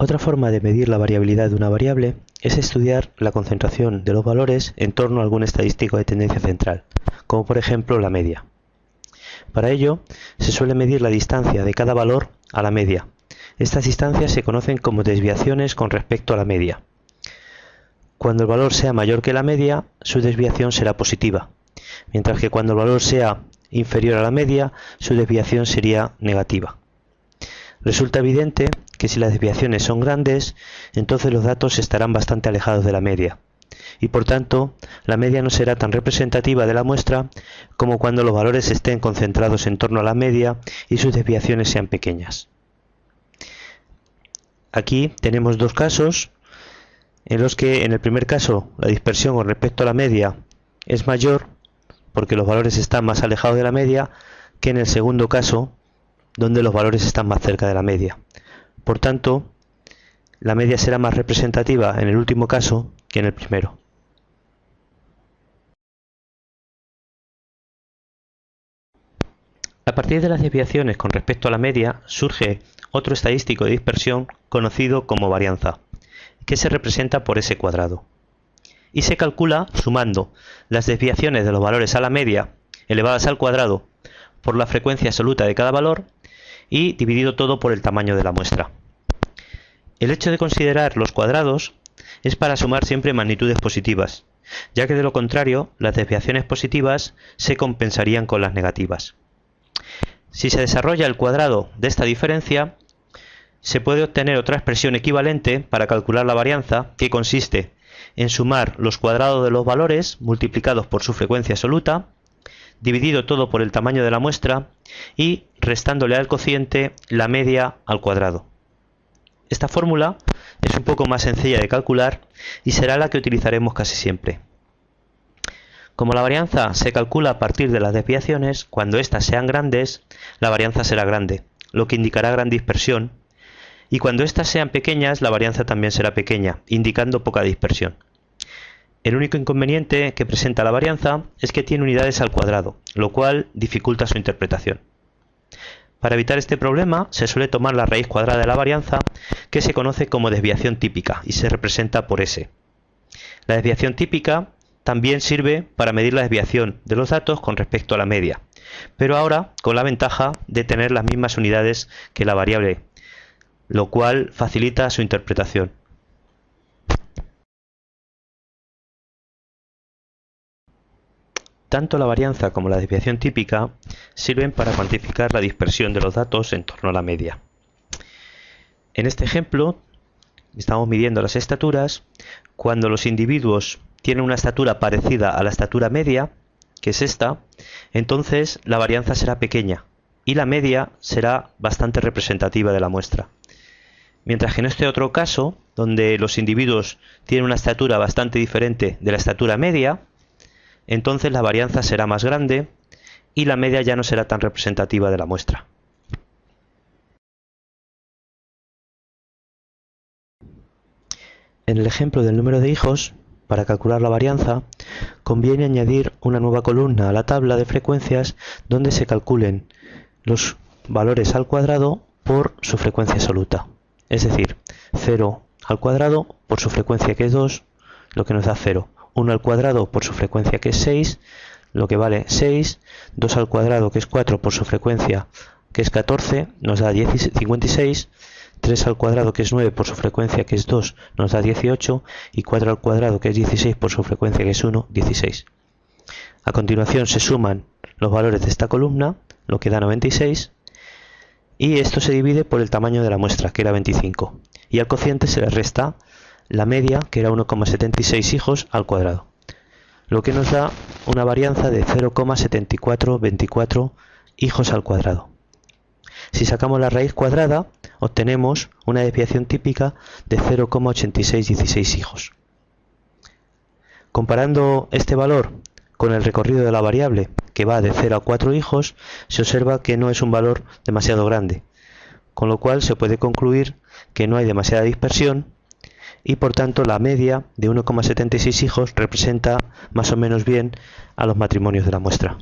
Otra forma de medir la variabilidad de una variable es estudiar la concentración de los valores en torno a algún estadístico de tendencia central, como por ejemplo la media. Para ello, se suele medir la distancia de cada valor a la media. Estas distancias se conocen como desviaciones con respecto a la media. Cuando el valor sea mayor que la media, su desviación será positiva, mientras que cuando el valor sea inferior a la media, su desviación sería negativa. Resulta evidente que si las desviaciones son grandes, entonces los datos estarán bastante alejados de la media, y por tanto, la media no será tan representativa de la muestra como cuando los valores estén concentrados en torno a la media y sus desviaciones sean pequeñas. Aquí tenemos dos casos en los que en el primer caso la dispersión con respecto a la media es mayor porque los valores están más alejados de la media que en el segundo caso donde los valores están más cerca de la media. Por tanto, la media será más representativa en el último caso que en el primero. A partir de las desviaciones con respecto a la media surge otro estadístico de dispersión conocido como varianza, que se representa por S cuadrado. Y se calcula sumando las desviaciones de los valores a la media elevadas al cuadrado por la frecuencia absoluta de cada valor y dividido todo por el tamaño de la muestra. El hecho de considerar los cuadrados es para sumar siempre magnitudes positivas, ya que de lo contrario las desviaciones positivas se compensarían con las negativas. Si se desarrolla el cuadrado de esta diferencia, se puede obtener otra expresión equivalente para calcular la varianza, que consiste en sumar los cuadrados de los valores multiplicados por su frecuencia absoluta, dividido todo por el tamaño de la muestra y restándole al cociente la media al cuadrado. Esta fórmula es un poco más sencilla de calcular y será la que utilizaremos casi siempre. Como la varianza se calcula a partir de las desviaciones, cuando éstas sean grandes, la varianza será grande, lo que indicará gran dispersión, y cuando éstas sean pequeñas, la varianza también será pequeña, indicando poca dispersión. El único inconveniente que presenta la varianza es que tiene unidades al cuadrado, lo cual dificulta su interpretación. Para evitar este problema, se suele tomar la raíz cuadrada de la varianza, que se conoce como desviación típica y se representa por S. La desviación típica también sirve para medir la desviación de los datos con respecto a la media, pero ahora con la ventaja de tener las mismas unidades que la variable, lo cual facilita su interpretación. Tanto la varianza como la desviación típica sirven para cuantificar la dispersión de los datos en torno a la media. En este ejemplo, estamos midiendo las estaturas. Cuando los individuos tienen una estatura parecida a la estatura media, que es esta, entonces la varianza será pequeña y la media será bastante representativa de la muestra. Mientras que en este otro caso, donde los individuos tienen una estatura bastante diferente de la estatura media, entonces la varianza será más grande y la media ya no será tan representativa de la muestra. En el ejemplo del número de hijos, para calcular la varianza, conviene añadir una nueva columna a la tabla de frecuencias donde se calculen los valores al cuadrado por su frecuencia absoluta. Es decir, 0 al cuadrado por su frecuencia, que es 2, lo que nos da 0. 1 al cuadrado por su frecuencia, que es 6, lo que vale 6, 2 al cuadrado, que es 4, por su frecuencia, que es 14, nos da 56, 3 al cuadrado, que es 9, por su frecuencia, que es 2, nos da 18, y 4 al cuadrado, que es 16, por su frecuencia, que es 1, 16. A continuación se suman los valores de esta columna, lo que da 96, y esto se divide por el tamaño de la muestra, que era 25, y al cociente se le resta la media, que era 1,76 hijos al cuadrado, lo que nos da una varianza de 0,7424 hijos al cuadrado. Si sacamos la raíz cuadrada, obtenemos una desviación típica de 0,8616 hijos. Comparando este valor con el recorrido de la variable, que va de 0 a 4 hijos, se observa que no es un valor demasiado grande, con lo cual se puede concluir que no hay demasiada dispersión y por tanto la media de 1,76 hijos representa más o menos bien a los matrimonios de la muestra.